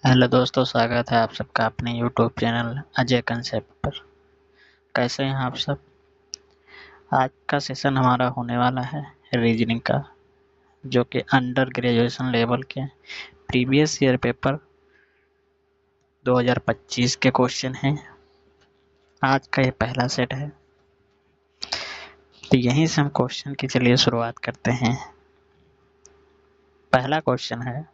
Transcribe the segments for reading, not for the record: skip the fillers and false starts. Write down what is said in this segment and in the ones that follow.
Hello दोस्तों, स्वागत है आप सबका अपने यूट्यूब चैनल अजय कंसेप्ट पर। कैसे हैं आप सब। आज का सेशन हमारा होने वाला है रीजनिंग का, जो कि अंडर ग्रेजुएशन लेवल के प्रीवियस ईयर पेपर 2025 के क्वेश्चन हैं। आज का ये पहला सेट है, तो यहीं से हम क्वेश्चन की चलिए शुरुआत करते हैं। पहला क्वेश्चन है,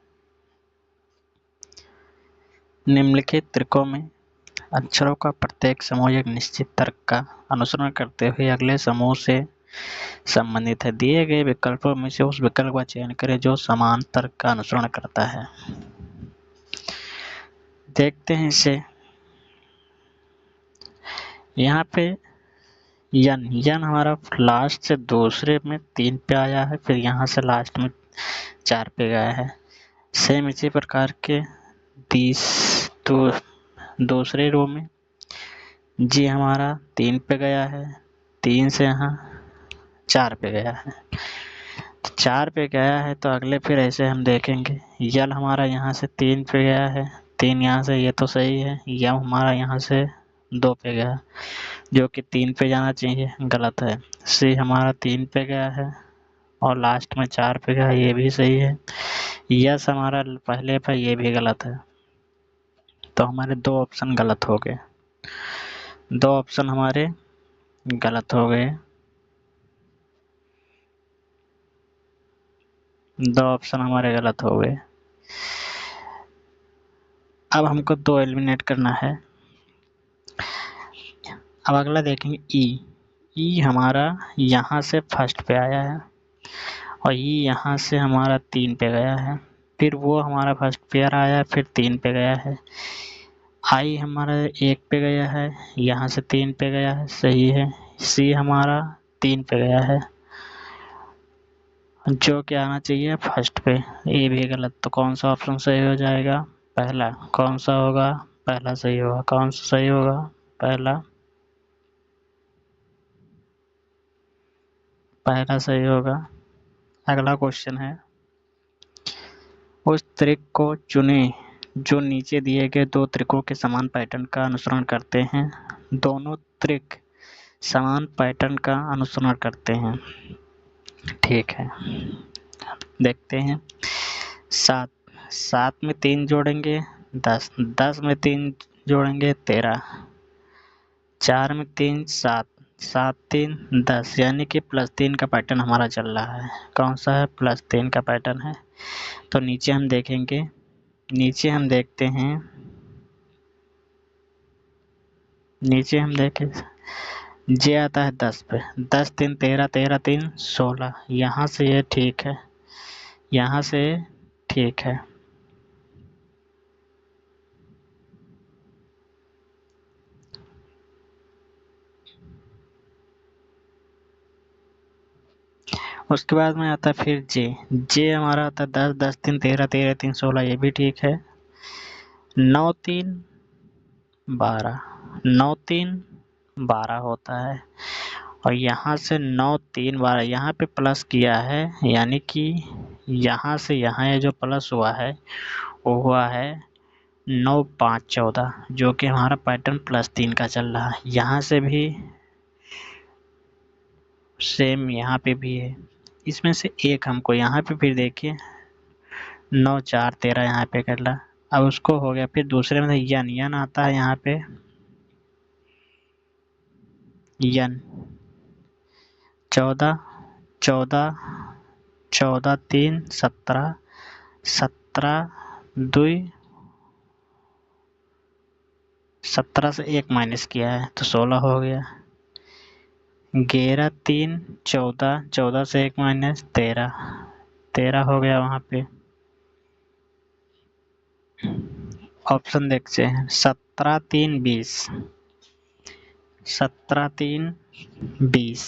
निम्नलिखित तर्कों में अक्षरों का प्रत्येक समूह एक निश्चित तर्क का अनुसरण करते हुए अगले समूह से संबंधित है। दिए गए विकल्पों में से उस विकल्प का चयन करें जो समान तर्क का अनुसरण करता है। देखते हैं इसे। यहाँ पे यन हमारा लास्ट से दूसरे में 3 पे आया है, फिर यहाँ से लास्ट में 4 पे गया है। सेम इसी प्रकार के दूसरे रो में जी हमारा 3 पे गया है, 3 से यहाँ 4 पे गया है। तो 4 पे गया है तो अगले फिर ऐसे हम देखेंगे। यल हमारा यहाँ से 3 पे गया है, 3 यहाँ से, ये तो सही है। यम हमारा यहाँ से 2 पे गया, जो कि 3 पे जाना चाहिए, गलत है। सी हमारा 3 पे गया है और लास्ट में 4 पे गया, ये भी सही है। यस हमारा पहले पे, ये भी गलत है। तो हमारे 2 ऑप्शन गलत हो गए, 2 ऑप्शन हमारे गलत हो गए, 2 ऑप्शन हमारे गलत हो गए। अब हमको 2 एलिमिनेट करना है। अब अगला देखेंगे ई हमारा यहाँ से फर्स्ट पे आया है और ई यहाँ से हमारा 3 पे गया है, फिर वो हमारा फर्स्ट पेयर आया, फिर 3 पे गया है। आई हमारा 1 पे गया है, यहाँ से 3 पे गया है, सही है। सी हमारा 3 पे गया है, जो कि आना चाहिए फर्स्ट पे, ये भी गलत। तो कौन सा ऑप्शन सही हो जाएगा? पहला। कौन सा होगा? पहला सही होगा। कौन सा सही होगा? पहला सही होगा। अगला क्वेश्चन है, उस त्रिक को चुनें जो नीचे दिए गए 2 त्रिकों के समान पैटर्न का अनुसरण करते हैं। दोनों त्रिक समान पैटर्न का अनुसरण करते हैं। ठीक है, देखते हैं। 7 में 3 जोड़ेंगे 10, 10 में 3 जोड़ेंगे 13, 4 में 3 7, 7 3 10, यानी कि +3 का पैटर्न हमारा चल रहा है। कौन सा है? +3 का पैटर्न है। तो नीचे हम देखेंगे, नीचे हम देखते हैं, नीचे हम देखें जे आता है 10 पे, 10 3 13, 13 3 16, यहाँ से ये ठीक है, यहाँ से ठीक है। उसके बाद में आता है फिर जे हमारा आता है 10 10 3 13, 13 3 16, ये भी ठीक है। 9 3 12, 9 3 12 होता है और यहाँ से 9 3 12, यहाँ पे प्लस किया है, यानी कि यहाँ से यहाँ ये जो प्लस हुआ है वो हुआ है 9 5 14, जो कि हमारा पैटर्न +3 का चल रहा है। यहाँ से भी सेम, यहाँ पे भी है। इसमें से एक हमको यहाँ पे फिर देखिए 9 4 13 यहाँ पे कर ला। अब उसको हो गया, फिर दूसरे में यन आता है यहाँ पे, यन 14 14 14 3 17, 17 2, 17 से 1 माइनस किया है तो 16 हो गया। 11 3 14, 14 से 1 माइनस 13, 13 हो गया वहाँ पे। ऑप्शन देखते हैं, 17 3 20, 17 3 20,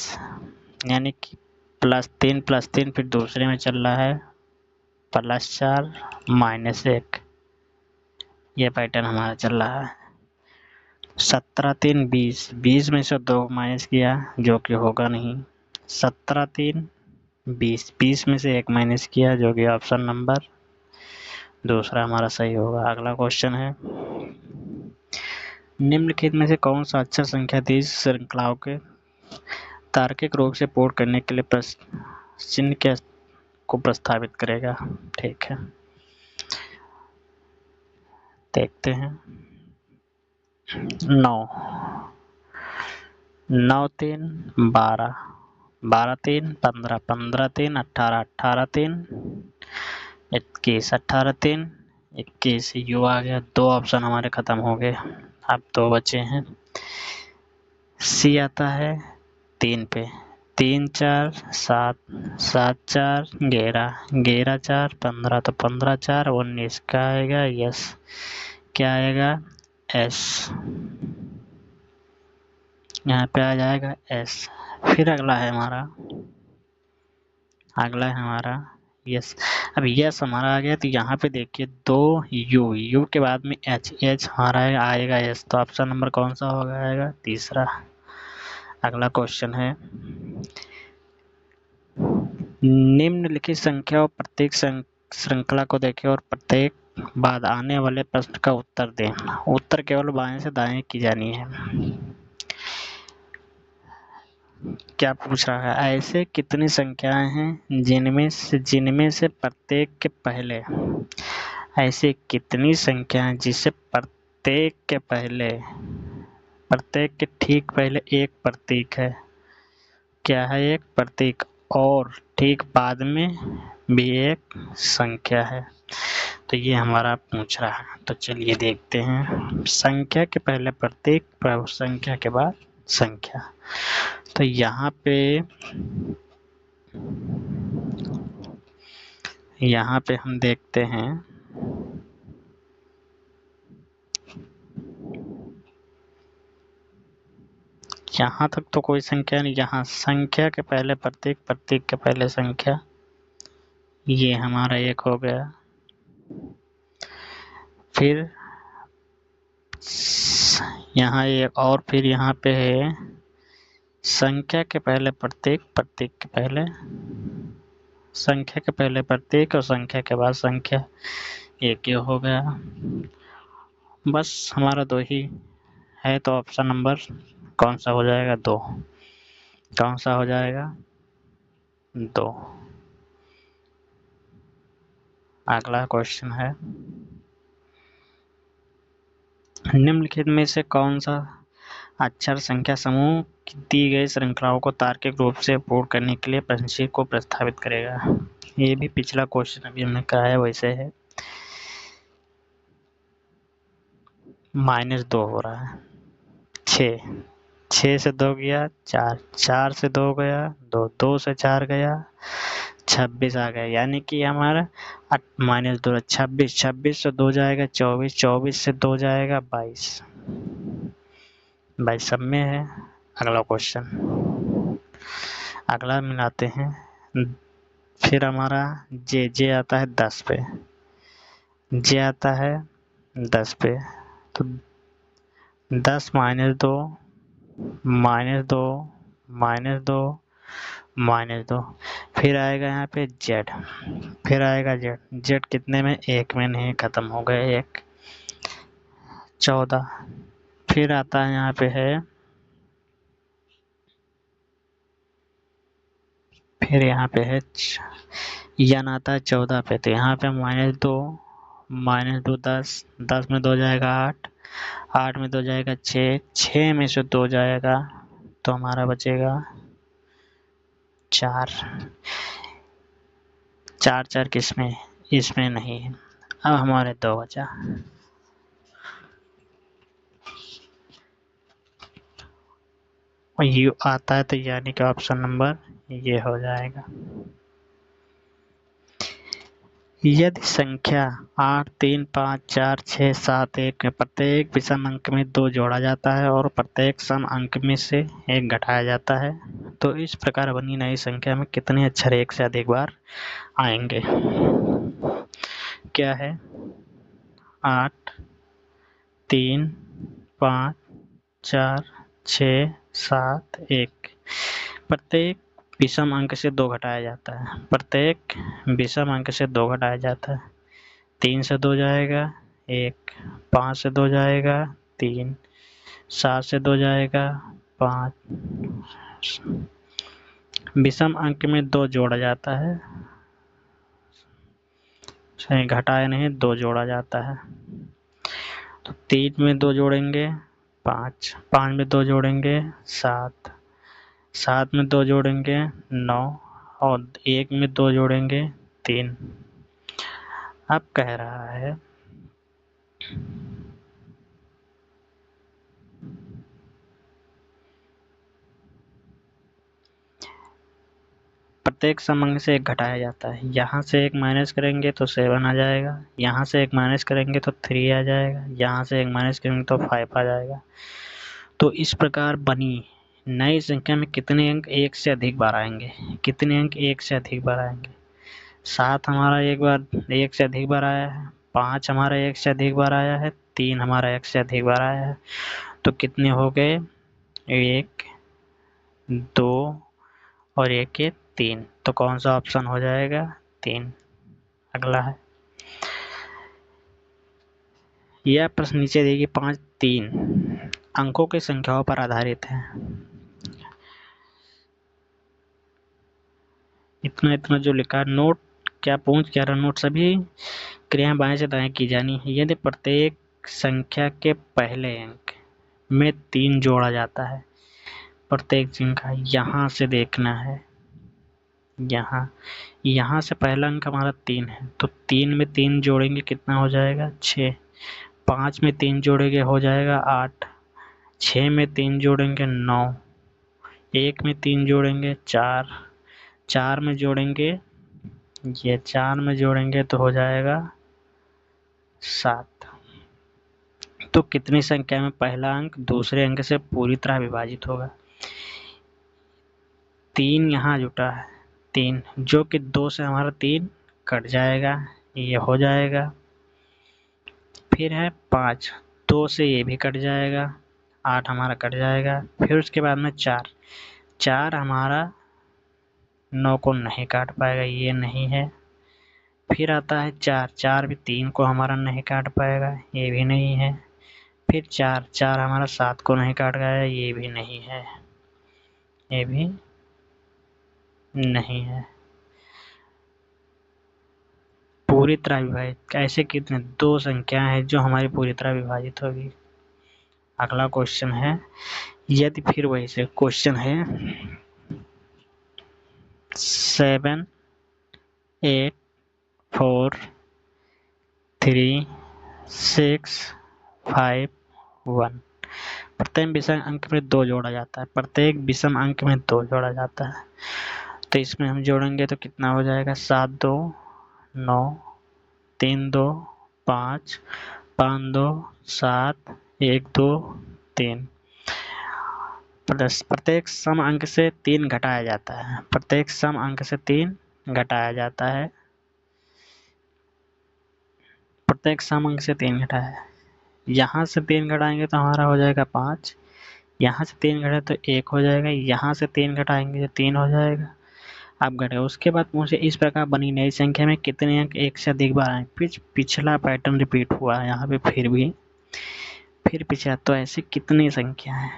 यानी कि +3 फिर दूसरे में चल रहा है +4 -1, ये पैटर्न हमारा चल रहा है। 17 3 20, 20 में से 2 माइनस किया, जो कि होगा नहीं। 17 3 20, 20 में से 1 माइनस किया, जो कि ऑप्शन नंबर दूसरा हमारा सही होगा। अगला क्वेश्चन है, निम्नलिखित में से कौन सा अक्षर संख्या दी श्रृंखलाओं के तार्किक रूप से पूर्ण करने के लिए प्रश्न चिन्ह के को प्रस्तावित करेगा? ठीक है, देखते हैं। 9, 9 3 12, 12 3 15, 15 3 18, 18 3 21, 18 3 21। यू आ गया। 2 ऑप्शन हमारे खत्म हो गए, अब 2 बचे हैं। सी आता है 3 पे, 3 4 7, 7 4 11, 11 4 15, तो 15 4 19। क्या आएगा? यस। क्या आएगा? एस। यहाँ पे आ जाएगा एस। फिर अगला है हमारा यस। अब यस हमारा आ गया, तो यहाँ पे देखिए 2 यू के बाद में एच हमारा आएगा एस, तो ऑप्शन नंबर कौन सा होगा? आएगा तीसरा। अगला क्वेश्चन है, निम्नलिखित संख्या और प्रत्येक श्रृंखला को देखें और प्रत्येक बाद आने वाले प्रश्न का उत्तर दें। उत्तर केवल बाएं से दाएं की जानी है। क्या पूछ रहा है? ऐसे कितनी संख्याएं हैं जिनमें से प्रत्येक के पहले, ऐसे कितनी संख्याएं जिससे प्रत्येक के ठीक पहले एक प्रतीक है। क्या है? एक प्रतीक, और ठीक बाद में भी एक संख्या है। तो ये हमारा पूछ रहा है, तो चलिए देखते हैं। संख्या के पहले प्रतीक, संख्या के बाद संख्या। तो यहाँ पे हम देखते हैं, यहाँ तक तो कोई संख्या नहीं। यहाँ संख्या के पहले प्रतीक, प्रतीक के पहले संख्या, ये हमारा एक हो गया। फिर यहाँ एक और, फिर यहाँ पे है संख्या के पहले प्रतीक, प्रतीक के पहले संख्या के पहले प्रतीक और संख्या के बाद संख्या, एक ये हो गया। बस हमारा 2 ही है, तो ऑप्शन नंबर कौन सा हो जाएगा? 2। कौन सा हो जाएगा? 2। अगला क्वेश्चन है, निम्नलिखित में से कौन सा अक्षर संख्या समूह दी गई श्रृंखलाओं को तार्किक रूप से पूर्ण करने के लिए प्रश्न को प्रस्तावित करेगा? ये भी पिछला क्वेश्चन अभी हमने कहा है वैसे है। -2 हो रहा है। 6 से 2 गया 4, 4 से 2 गया 2, 2 से 4 गया 26 आ गया, यानी कि हमारा -2 26, 26 से 2 जाएगा 24, 24 से 2 जाएगा 22, 22 सब में है। अगला क्वेश्चन, अगला मिलाते हैं। फिर हमारा जे आता है 10 पे, जे आता है 10 पे, तो 10 -2 -2 -2 -2। फिर आएगा यहाँ पे जेड, फिर आएगा जेड कितने में? 1 में नहीं, खत्म हो गए 1, 14। फिर आता है यहाँ पे है, फिर यहाँ पे है यन आता है 14 पे, तो यहाँ पे -2 10, 10 में 2 जाएगा 8, 8 में 2 जाएगा 6, 6 में से 2 जाएगा तो हमारा बचेगा 4, 4 4 किसमें? इसमें नहीं है। अब हमारे 2 बचा, यू आता है, तो यानी कि ऑप्शन नंबर ये हो जाएगा। यदि संख्या 8 3 5 4 6 7 1 में प्रत्येक विषम अंक में 2 जोड़ा जाता है और प्रत्येक सम अंक में से 1 घटाया जाता है, तो इस प्रकार बनी नई संख्या में कितने अक्षर एक से अधिक बार आएंगे? क्या है? 8 3 5 4 6 7 1। प्रत्येक विषम अंक से 2 घटाया जाता है, प्रत्येक विषम अंक से 2 घटाया जाता है, 3 से 2 जाएगा 1, 5 से 2 जाएगा 3, 7 से 2 जाएगा 5। विषम अंक में 2 जोड़ा जाता है, सही घटाया नहीं, 2 जोड़ा जाता है। तो 3 में 2 जोड़ेंगे 5, 5 में 2 जोड़ेंगे 7, 7 में 2 जोड़ेंगे 9 और 1 में 2 जोड़ेंगे 3। अब कह रहा है प्रत्येक सम अंक से 1 घटाया जाता है। यहाँ से 1 माइनस करेंगे तो 7 आ जाएगा, यहाँ से 1 माइनस करेंगे तो 3 आ जाएगा, यहाँ से 1 माइनस करेंगे तो 5 आ जाएगा। तो इस प्रकार बनी नई संख्या में कितने अंक 1 से अधिक बार आएंगे? कितने अंक 1 से अधिक बार आएंगे? 7 हमारा 1 से अधिक बार आया है, 5 हमारा 1 से अधिक बार आया है, 3 हमारा 1 से अधिक बार आया है। तो कितने हो गए? 1, 2 और 1 के 3। तो कौन सा ऑप्शन हो जाएगा? 3। अगला है, यह प्रश्न नीचे दी गई 5 3 अंकों की संख्याओं पर आधारित है। इतना इतना जो लिखा नोट, क्या पूछ क्या रहा नोट, सभी क्रियाएं बाएं से दाएं की जानी है। यदि प्रत्येक संख्या के पहले अंक में 3 जोड़ा जाता है, प्रत्येक संख्या यहाँ से देखना है, यहाँ से पहला अंक हमारा 3 है, तो 3 में 3 जोड़ेंगे कितना हो जाएगा? 6। 5 में 3 जोड़ेंगे हो जाएगा 8, 6 में 3 जोड़ेंगे 9, 1 में 3 जोड़ेंगे 4, 4 में जोड़ेंगे, ये 4 में जोड़ेंगे तो हो जाएगा 7। तो कितनी संख्या में पहला अंक दूसरे अंक से पूरी तरह विभाजित होगा? 3 यहाँ जुटा है, 3 जो कि 2 से हमारा 3 कट जाएगा, ये हो जाएगा। फिर है 5, 2 से ये भी कट जाएगा, 8 हमारा कट जाएगा। फिर उसके बाद में 4, 4 हमारा 9 को नहीं काट पाएगा, ये नहीं है। फिर आता है 4, 4 भी 3 को हमारा नहीं काट पाएगा, ये भी नहीं है। फिर 4, 4 हमारा 7 को नहीं काट पाएगा, ये भी नहीं है, ये भी नहीं है। पूरी तरह विभाजित, ऐसे कितने 2 संख्या है जो हमारी पूरी तरह विभाजित होगी। अगला क्वेश्चन है, यदि फिर वही से क्वेश्चन है 7 8 4 3 6 5 1 प्रत्येक विषम अंक में 2 जोड़ा जाता है, प्रत्येक विषम अंक में 2 जोड़ा जाता है। तो इसमें हम जोड़ेंगे तो कितना हो जाएगा? 7 2 9 3 2 5 5 2 7 1 2 3। प्रत्येक सम अंक से 3 घटाया जाता है, प्रत्येक सम अंक से 3 घटाया जाता है, प्रत्येक सम अंक से 3 घटाया है। यहाँ से 3 घटाएंगे तो हमारा हो जाएगा 5, यहाँ से 3 घटाए तो 1 हो जाएगा, यहाँ से 3 घटाएंगे तो 3 हो जाएगा। अब घटेगा। उसके बाद मुझे इस प्रकार बनी नई संख्या में कितने अंक 1 से अधिक बार आए? पिछला पैटर्न रिपीट हुआ है यहाँ पे, फिर पिछला। तो ऐसे कितनी संख्या है?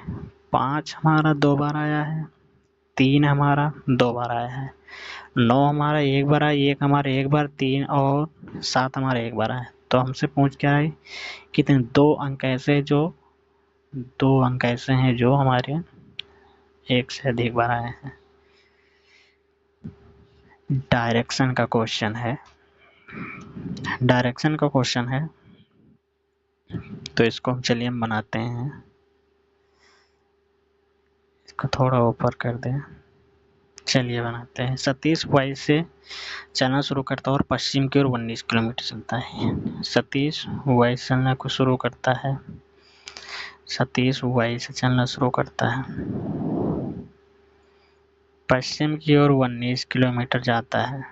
5 हमारा 2 बार आया है, 3 हमारा 2 बार आया है, 9 हमारा 1 बार आया, 1 हमारा 1 बार, 3 और 7 हमारा 1 बार आया। तो हमसे पूछ क्या है? कितने 2 अंक ऐसे हैं जो हमारे 1 से अधिक बार आए हैं। डायरेक्शन का क्वेश्चन है, तो इसको हम चलिए हम बनाते हैं, इसको थोड़ा ऊपर कर दें। चलिए बनाते हैं। सतीश वाई से चलना शुरू करता है और पश्चिम की ओर 19 किलोमीटर चलता है। सतीश वाई से चलना को शुरू करता है, सतीश वाई से चलना शुरू करता है, पश्चिम की ओर 19 किलोमीटर जाता है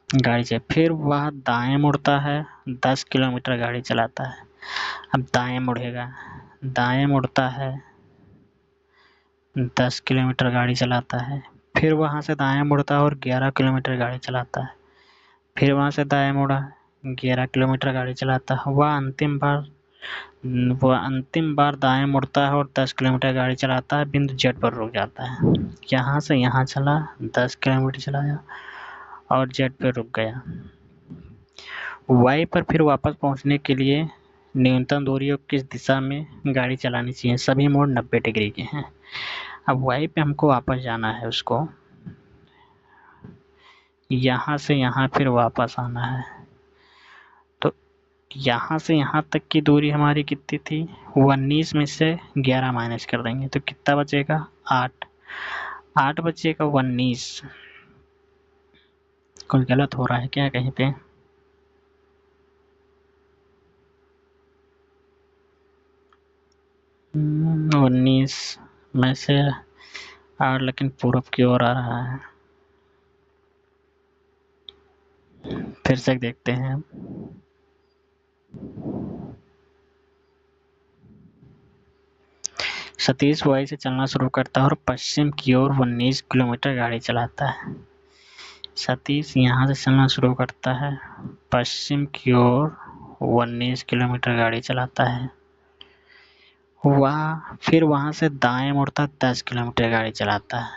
गाड़ी से। फिर वह दाएं मुड़ता है, 10 किलोमीटर गाड़ी चलाता है। अब दाएं मुड़ेगा, दाएं मुड़ता है, 10 किलोमीटर गाड़ी चलाता है। फिर वहाँ से दाएं मुड़ता है और 11 किलोमीटर गाड़ी चलाता है। फिर वहाँ से दाएं मुड़ा, 11 किलोमीटर गाड़ी चलाता है। वह अंतिम बार दाएं मुड़ता है और 10 किलोमीटर गाड़ी चलाता है, बिंदु जेड पर रुक जाता है। यहाँ से यहाँ चला, 10 किलोमीटर चलाया और जेड पर रुक गया। वाई पर फिर वापस पहुँचने के लिए न्यूनतम दूरी और किस दिशा में गाड़ी चलानी चाहिए। सभी मोड़ 90 डिग्री के हैं। अब वाई पे हमको वापस जाना है, उसको यहाँ से यहाँ फिर वापस आना है। तो यहाँ से यहाँ तक की दूरी हमारी कितनी थी, 19 में से 11 माइनस कर देंगे तो कितना बचेगा, 8 बचेगा 19। कुछ गलत हो रहा है क्या कहीं पे? हम्म, 19 में से 8 लेकिन पूरब की ओर आ रहा है। फिर से देखते हैं। सतीश वाई से चलना शुरू करता है और पश्चिम की ओर 19 किलोमीटर गाड़ी चलाता है। सतीश यहाँ से चलना शुरू करता है, पश्चिम की ओर 19 किलोमीटर गाड़ी चलाता है। वह फिर वहाँ से दाएं मुड़ता 10 किलोमीटर गाड़ी चलाता है।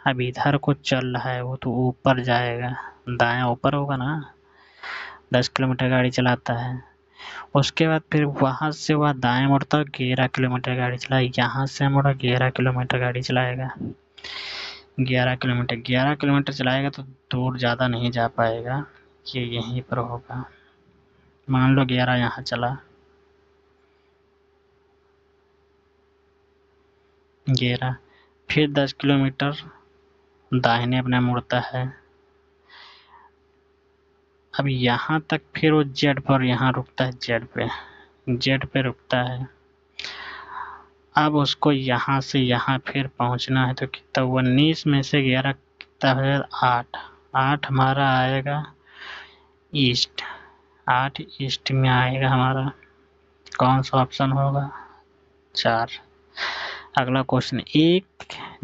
अब इधर को चल रहा है, वो तो ऊपर जाएगा, दाएं ऊपर होगा ना। 10 किलोमीटर गाड़ी चलाता है। उसके बाद फिर वहाँ से वह दाएं मुड़ता 11 किलोमीटर गाड़ी चलाएगा। यहाँ से मुड़ा 11 किलोमीटर गाड़ी चलाएगा। 11 किलोमीटर चलाएगा तो दूर ज़्यादा नहीं जा पाएगा, ये यहीं पर होगा। मान लो 11 यहाँ चला, 11 फिर 10 किलोमीटर दाहिने अपने मुड़ता है। अब यहाँ तक फिर वो जेड पर यहाँ रुकता है, जेड पे रुकता है। अब उसको यहाँ से यहाँ फिर पहुँचना है तो कितना, 19 में से 11 कितना है, 8 हमारा आएगा ईस्ट, 8 ईस्ट में आएगा हमारा। कौन सा ऑप्शन होगा, 4। अगला क्वेश्चन, एक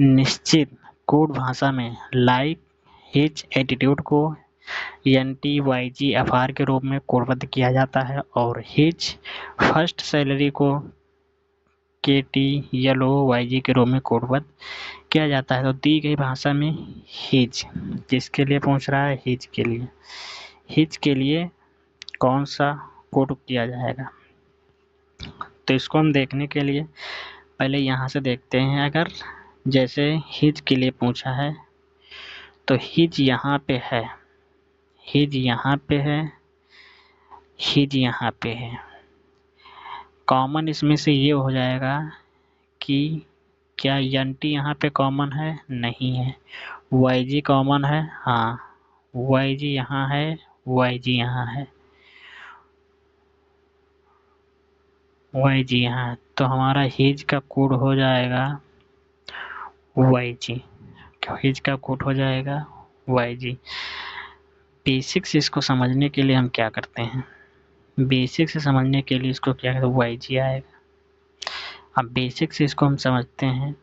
निश्चित कोड भाषा में लाइक हिच एटीट्यूड को NTYGFR के रूप में कोडबद्ध किया जाता है और हिच फर्स्ट सैलरी को KTLOYG के रूप में कोडबद्ध किया जाता है। तो दी गई भाषा में हिच, किसके लिए पूछ रहा है, हिच के लिए, हिच के लिए कौन सा कोड किया जाएगा। तो इसको हम देखने के लिए पहले यहाँ से देखते हैं। अगर जैसे हिज के लिए पूछा है तो हिज यहाँ पे है, हिज यहाँ पे है, हिज यहाँ पे है। कॉमन इसमें से ये हो जाएगा कि क्या NT यहाँ पे कॉमन है, नहीं है। YG कॉमन है, हाँ, YG यहाँ है, YG यहाँ है, YG यहाँ है। तो हमारा हिज का कोड हो जाएगा YG, हिज का कोड हो जाएगा YG। बेसिक से इसको समझने के लिए हम क्या करते हैं, बेसिक से समझने के लिए इसको क्या करते हैं, YG आएगा। अब बेसिक से इसको हम समझते हैं,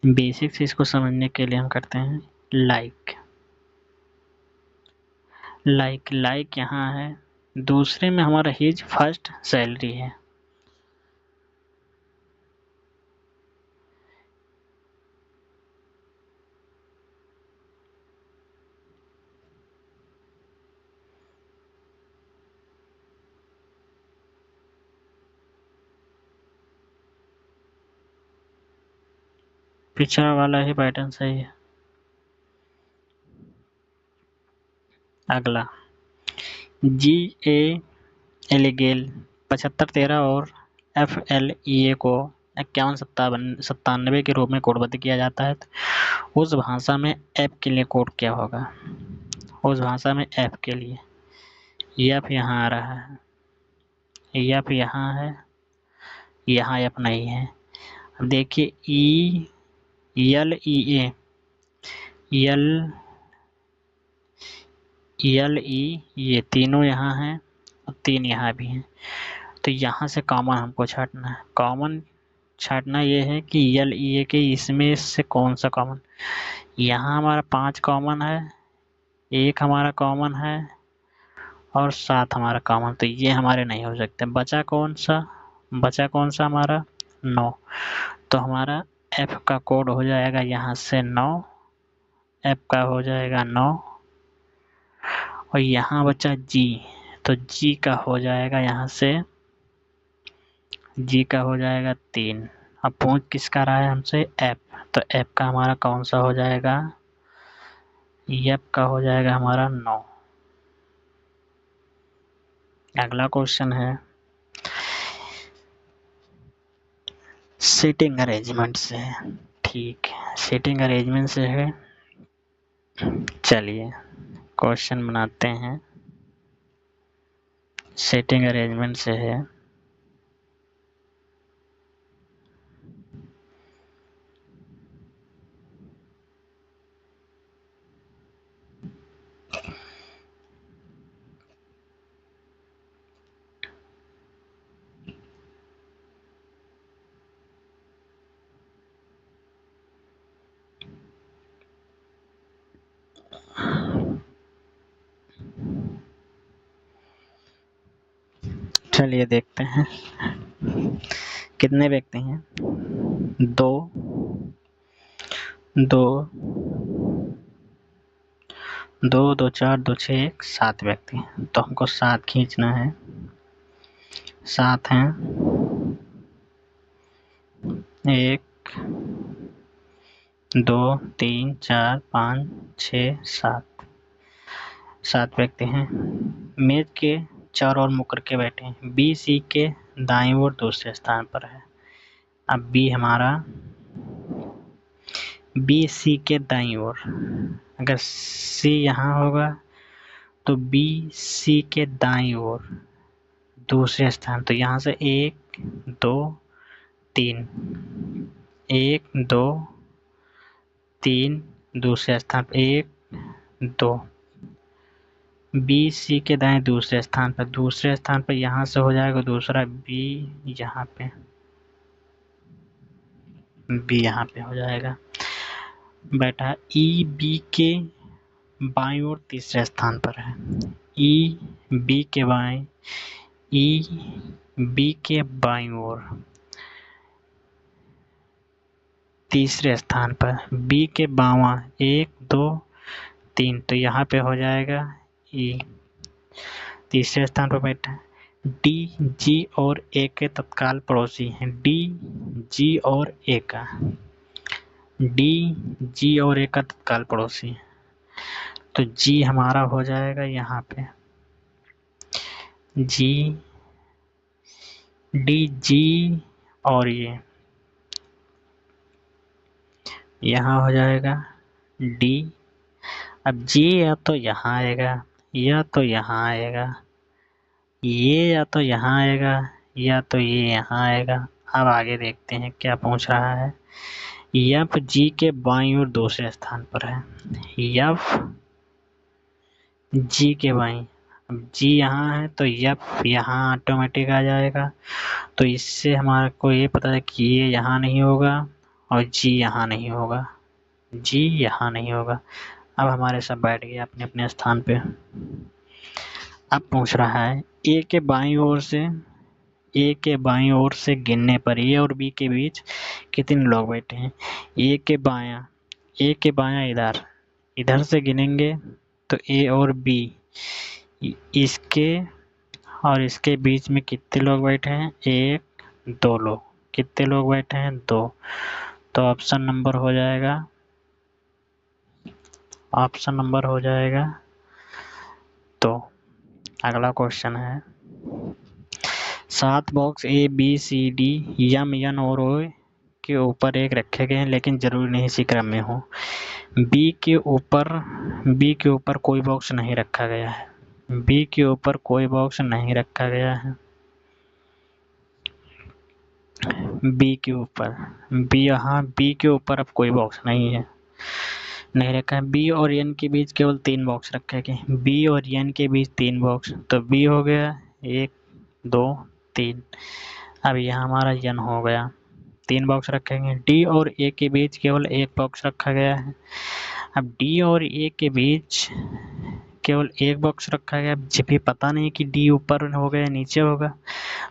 बेसिक से इसको समझने के लिए हम करते हैं लाइक, लाइक यहाँ है, दूसरे में हमारा हिज फर्स्ट सैलरी है। पिछड़ा वाला ही पैटर्न सही है। अगला GA एलिगेल 7513 और FLEA को 5197 के रूप में कोडबद्ध किया जाता है। तो उस भाषा में F के लिए कोड क्या होगा, उस भाषा में F के लिए F यहाँ आ रहा है, F यहाँ है, यहाँ F नहीं है। अब देखिए LEA ये तीनों यहाँ हैं और 3 यहाँ भी हैं। तो यहाँ से कॉमन हमको छांटना है। कॉमन छांटना ये है कि LEA के इसमें से कौन सा कॉमन, यहाँ हमारा 5 कॉमन है, 1 हमारा कॉमन है और 7 हमारा कॉमन, तो ये हमारे नहीं हो सकते। बचा कौन सा हमारा 9। तो हमारा F का कोड हो जाएगा यहाँ से 9, F का हो जाएगा 9 और यहाँ बचा G, तो G का हो जाएगा यहाँ से, G का हो जाएगा 3। अब पूछ किसका रहा है हमसे, F, तो F का हमारा कौन सा हो जाएगा, F का हो जाएगा हमारा 9। अगला क्वेश्चन है सीटिंग अरेंजमेंट से है। ठीक है, सीटिंग अरेंजमेंट से है। चलिए क्वेश्चन बनाते हैं, सीटिंग अरेंजमेंट से है। चलिए देखते हैं कितने व्यक्ति हैं। 2 2 2 2 4 2 6 1 7 व्यक्ति हैं, तो हमको 7 खींचना है। 7 हैं, 1 2 3 4 5 6 7 व्यक्ति हैं। मेज के चारों ओर मुड़ करके बैठे हैं। बी सी के दाईं ओर दूसरे स्थान पर है। अब बी हमारा, बी सी के दाईं ओर, अगर सी यहाँ होगा तो बी सी के दाईं ओर दूसरे स्थान, तो यहाँ से 1 2 3, 1 2 3 दूसरे स्थान पर 1 2, बी सी के दाएं दूसरे स्थान पर यहाँ से हो जाएगा दूसरा बी, यहाँ पे बी यहाँ पे हो जाएगा बैठा। ई बी के बाईं ओर तीसरे स्थान पर है। ई बी के बाएं, ई बी के बाईं ओर तीसरे स्थान पर, बी के बावां 1 2 3, तो यहाँ पे हो जाएगा ई, तीसरे स्थान पर बैठा है। डी जी और ए के तत्काल पड़ोसी हैं। डी जी और ए का, डी जी और ए का तत्काल पड़ोसी है, तो जी हमारा हो जाएगा यहाँ पे, जी डी जी और ये यहाँ हो जाएगा डी। अब जी या तो यहाँ आएगा या तो यहाँ आएगा, ये या तो यहाँ आएगा या तो ये यहाँ आएगा। अब आगे देखते हैं क्या पूछ रहा है। एफ जी के बाईं ओर दूसरे स्थान पर है। एफ जी के बाईं, अब जी यहाँ है तो एफ यहाँ ऑटोमेटिक आ जाएगा, तो इससे हमारे को ये पता है कि ये यहाँ नहीं होगा और जी यहाँ नहीं होगा, जी यहाँ नहीं होगा। अब हमारे सब बैठ गए अपने अपने स्थान पे। अब पूछ रहा है ए के बाईं ओर से गिनने पर ए और बी के बीच कितने लोग बैठे हैं। ए के बायां इधर से गिनेंगे तो ए और बी, इसके और इसके बीच में कितने लोग बैठे हैं, 1 2 लोग। कितने लोग बैठे हैं, 2, तो ऑप्शन नंबर हो जाएगा तो। अगला क्वेश्चन है 7 box A B C D M N और ओ के ऊपर एक रखे गए हैं, लेकिन जरूरी नहीं इसी क्रम में हो। बी के ऊपर कोई बॉक्स नहीं रखा गया है। बी के ऊपर कोई बॉक्स नहीं रखा गया है। बी के ऊपर अब कोई बॉक्स नहीं रखा है। बी और एन के बीच केवल 3 बॉक्स रखे गए। बी और एन के बीच 3 बॉक्स, तो बी हो गया 1 2 3। अब यहाँ हमारा एन हो गया, 3 बॉक्स रखेंगे। डी और ए के बीच केवल 1 बॉक्स रखा गया है। अब डी और ए के बीच केवल एक बॉक्स रखा गया, जब भी पता नहीं कि डी ऊपर होगा या नीचे होगा।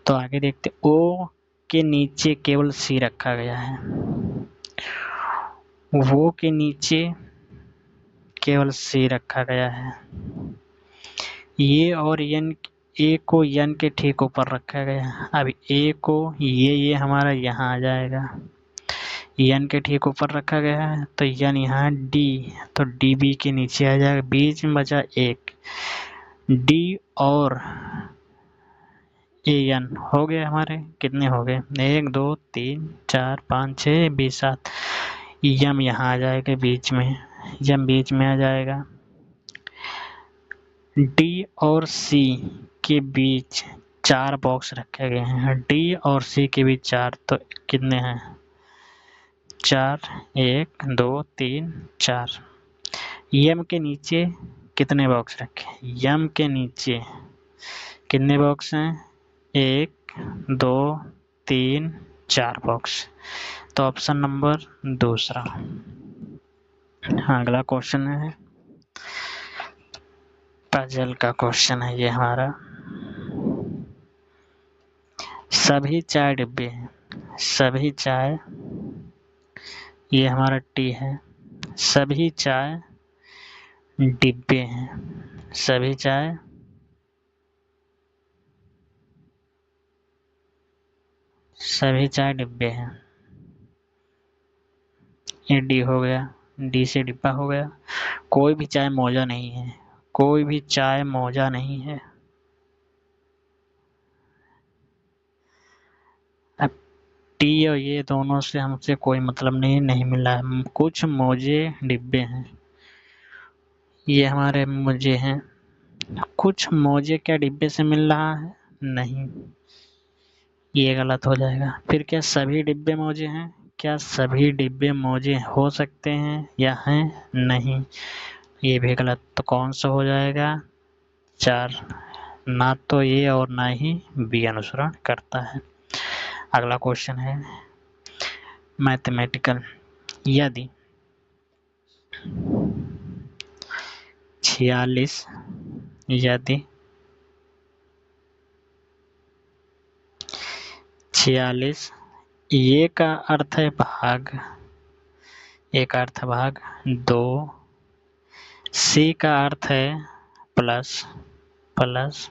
तो आगे देखते, ओ के नीचे केवल सी रखा गया है, वो के नीचे केवल सी रखा गया है, ये और एन, ए को एन के ठीक ऊपर रखा गया है। अब ए को ये हमारा यहाँ आ जाएगा, एन के ठीक ऊपर रखा गया है, तो एन यहाँ डी, तो डी बी के नीचे आ जाएगा। बीच में बचा एक, डी और ए एन हो गए हमारे, कितने हो गए, 1 2 3 4 5 6 20 7। यम यहाँ आ जाएगा बीच में, यम बीच में आ जाएगा। डी और सी के बीच 4 बॉक्स रखे गए हैं, डी और सी के बीच 4, तो कितने हैं, 4, 1 2 3 4। यम के नीचे कितने बॉक्स रखे, यम के नीचे कितने बॉक्स हैं, 1 2 3 4 बॉक्स। तो ऑप्शन नंबर दूसरा। अगला क्वेश्चन है, पजल का क्वेश्चन है ये हमारा। सभी चाय डिब्बे हैं, सभी चाय, ये हमारा टी है, सभी चाय डिब्बे हैं, सभी चाय डिब्बे हैं। ये डी हो गया, डी से डिब्बा हो गया। कोई भी चाय मौजा नहीं है, कोई भी चाय मौजा नहीं है। अब टी और ये दोनों से हमसे कोई मतलब नहीं मिला है। कुछ मौजे डिब्बे हैं, ये हमारे मौजे हैं। कुछ मौजे क्या डिब्बे से मिल रहा है, नहीं, ये गलत हो जाएगा। फिर क्या सभी डिब्बे मौजे हैं, क्या सभी डिब्बे मौजे हो सकते हैं या हैं, नहीं, ये भी गलत। तो कौन सा हो जाएगा, 4, ना तो ये और ना ही बी अनुसरण करता है। अगला क्वेश्चन है मैथमेटिकल। यदि 46, यदि 46, ये का अर्थ है भाग, ए का अर्थ है भाग, 2, सी का अर्थ है प्लस, 21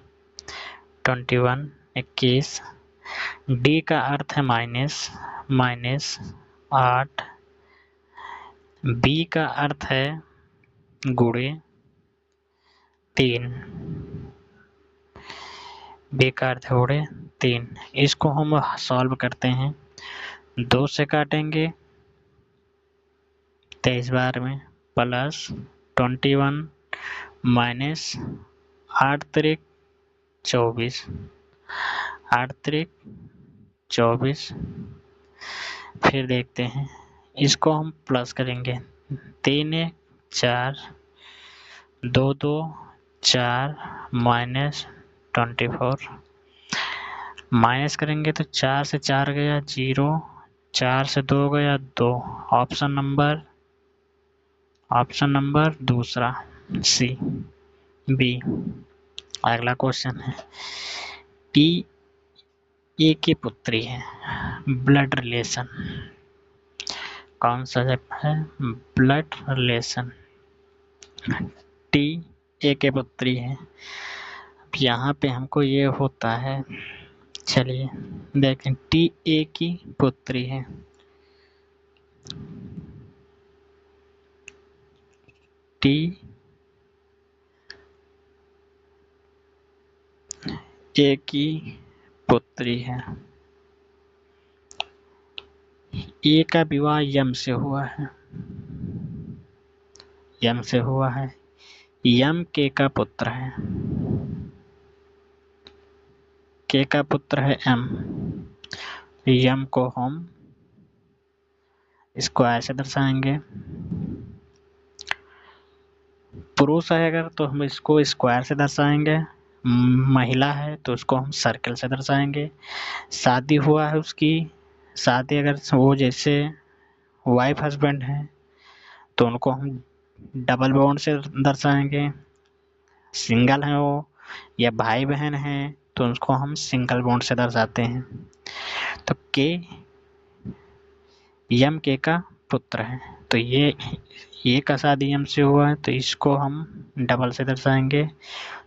21, डी का अर्थ है माइनस, 8, बी का अर्थ है गुणे 3, बी का अर्थ है गुणे 3। इसको हम सॉल्व करते हैं, 2 से काटेंगे 23 बार में, प्लस 21 माइनस 8 त्रिक 24, 8 त्रिक 24। फिर देखते हैं, इसको हम प्लस करेंगे, 3 1 4, 2 2 4 माइनस 24, माइनस करेंगे तो 4 से 4 गया 0, 4 से 2 गया 2। ऑप्शन नंबर दूसरा, सी, बी। अगला क्वेश्चन है, टी ए की पुत्री है, ब्लड रिलेशन, कौन सा है, ब्लड रिलेशन, टी ए के पुत्री है। अब यहाँ पे हमको ये होता है, चलिए देखें, टी ए की पुत्री है, टी ए की पुत्री है, ए का विवाह यम से हुआ है, यम से हुआ है, यम के का पुत्र है, के का पुत्र है एम। यम को हम इसको ऐसे दर्शाएंगे, पुरुष है अगर तो हम इसको स्क्वायर से दर्शाएंगे, महिला है तो उसको हम सर्कल से दर्शाएंगे, शादी हुआ है उसकी, शादी अगर वो जैसे वाइफ हस्बैंड है तो उनको हम डबल बॉन्ड से दर्शाएंगे, सिंगल है वो या भाई बहन है तो उसको हम सिंगल बॉन्ड से दर्शाते हैं। तो के यम के का पुत्र है, तो ये का शादी यम से हुआ है तो इसको हम डबल से दर्शाएंगे,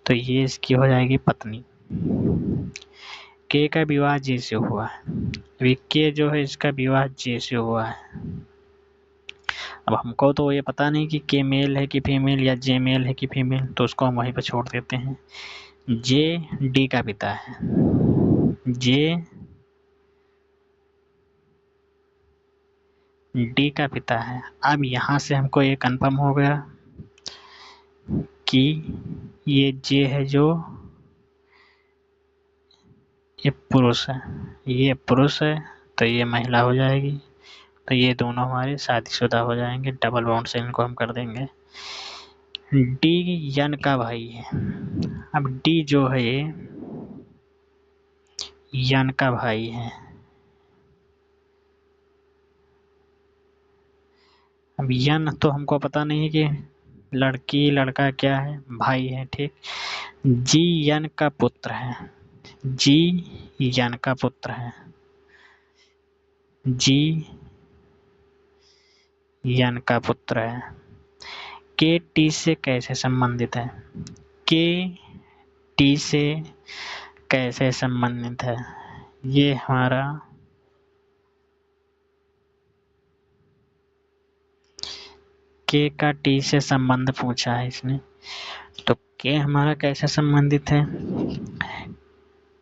तो ये इसकी हो जाएगी पत्नी। के का विवाह जे से हुआ है, अभी के जो है इसका विवाह जे से हुआ है। अब हमको तो ये पता नहीं कि के मेल है कि फीमेल या जे मेल है कि फीमेल, तो उसको हम वहीं पर छोड़ देते हैं। जे डी का पिता है, जे डी का पिता है। अब यहाँ से हमको ये कंफर्म हो गया कि ये जे है जो ये पुरुष है, ये पुरुष है तो ये महिला हो जाएगी, तो ये दोनों हमारे शादीशुदा हो जाएंगे, डबल बॉन्ड से इनको हम कर देंगे। डी यन का भाई है, अब डी जो है ये यन का भाई है। अब यन तो हमको पता नहीं है कि लड़की लड़का क्या है, भाई है, ठीक। जी यन का पुत्र है, जी यन का पुत्र है, जी यन का पुत्र है। के टी से कैसे संबंधित है, के टी से कैसे संबंधित है, ये हमारा के का टी से संबंध पूछा है इसने, तो के हमारा कैसे संबंधित है,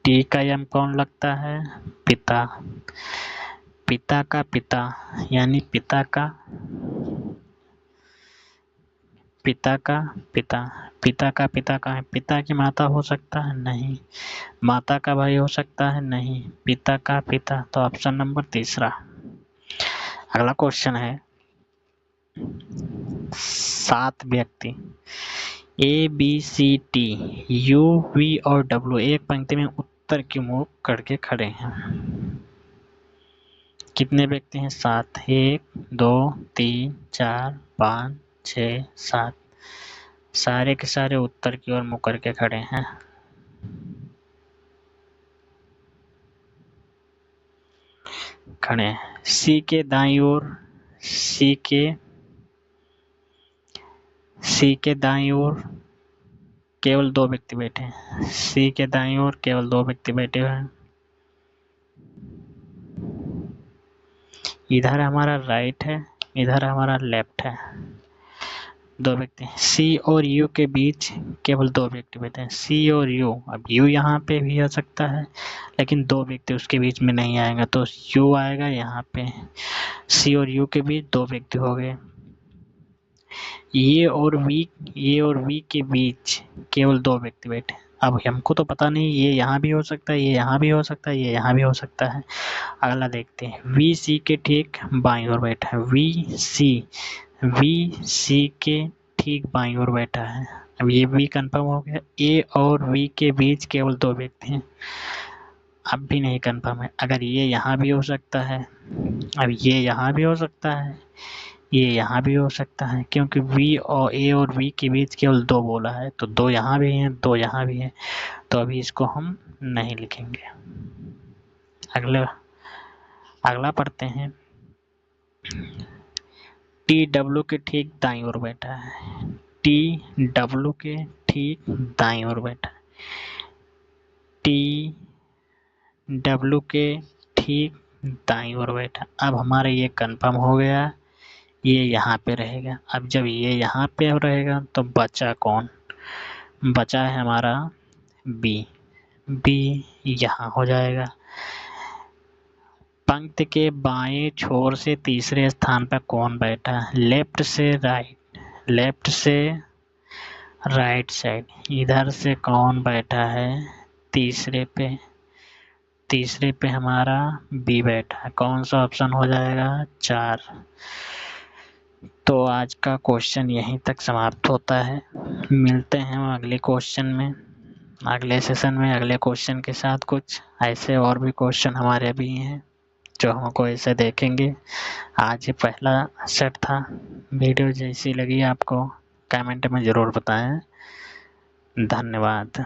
टी का यम कौन लगता है, पिता, पिता का पिता यानी पिता का पिता का पिता, पिता का पिता का है, पिता की माता हो सकता है, नहीं। माता का भाई हो सकता है, नहीं। पिता का पिता, तो ऑप्शन नंबर तीसरा। अगला क्वेश्चन है, 7 व्यक्ति A B C T U V और डब्ल्यू एक पंक्ति में उत्तर की मुख करके खड़े हैं। कितने व्यक्ति हैं, 7, 1 2 3 4 5 6 7, सारे के सारे उत्तर की ओर मुख करके खड़े हैं। सी के दाईं ओर, सी के दाईं ओर केवल 2 व्यक्ति बैठे हैं, सी के दाईं ओर केवल 2 व्यक्ति बैठे हुए हैं। इधर हमारा राइट है, इधर हमारा लेफ्ट है, 2 व्यक्ति। सी और यू के बीच केवल 2 व्यक्ति बैठे हैं, सी और यू। अब यू यहाँ पे भी आ सकता है लेकिन 2 व्यक्ति उसके बीच में नहीं आएगा, तो यू आएगा यहाँ पे। सी और यू के बीच 2 व्यक्ति हो गए। ये और वी के बीच केवल 2 व्यक्ति बैठे। अब हमको तो पता नहीं, ये यहाँ भी हो सकता है, ये यहाँ भी हो सकता है, ये यहाँ भी हो सकता है। अगला देखते हैं, वी सी के ठीक बाईं ओर बैठा है, वी सी के ठीक बाईं ओर बैठा है। अब ये भी कंफर्म हो गया। ए और वी के बीच केवल 2 व्यक्ति हैं, अब भी नहीं कंफर्म है। अगर ये यहाँ भी हो सकता है, अब ये यहाँ भी हो सकता है, ये यहाँ भी हो सकता है, क्योंकि वी और ए और वी के बीच केवल 2 बोला है, तो 2 यहाँ भी हैं, 2 यहाँ भी हैं, तो अभी इसको हम नहीं लिखेंगे। अगला पढ़ते हैं, टी डब्ल्यू के ठीक दाईं ओर बैठा है, टी डब्ल्यू के ठीक दाईं ओर बैठा है, टी डब्ल्यू के ठीक दाईं ओर बैठा। अब हमारा ये कंफर्म हो गया, ये यहाँ पे रहेगा। अब जब ये यहाँ पे रहेगा तो बचा कौन, बचा है हमारा बी, बी यहाँ हो जाएगा। पंक्ति के बाएं छोर से तीसरे स्थान पर कौन बैठा है, लेफ्ट से राइट साइड, इधर से कौन बैठा है तीसरे पे हमारा बी बैठा है। कौन सा ऑप्शन हो जाएगा, 4। तो आज का क्वेश्चन यहीं तक समाप्त होता है। मिलते हैं अगले क्वेश्चन में, अगले सेशन में अगले क्वेश्चन के साथ। कुछ ऐसे और भी क्वेश्चन हमारे भी हैं जो हमको ऐसे देखेंगे। आज ये पहला सेट था। वीडियो जैसी लगी आपको कमेंट में ज़रूर बताएं। धन्यवाद।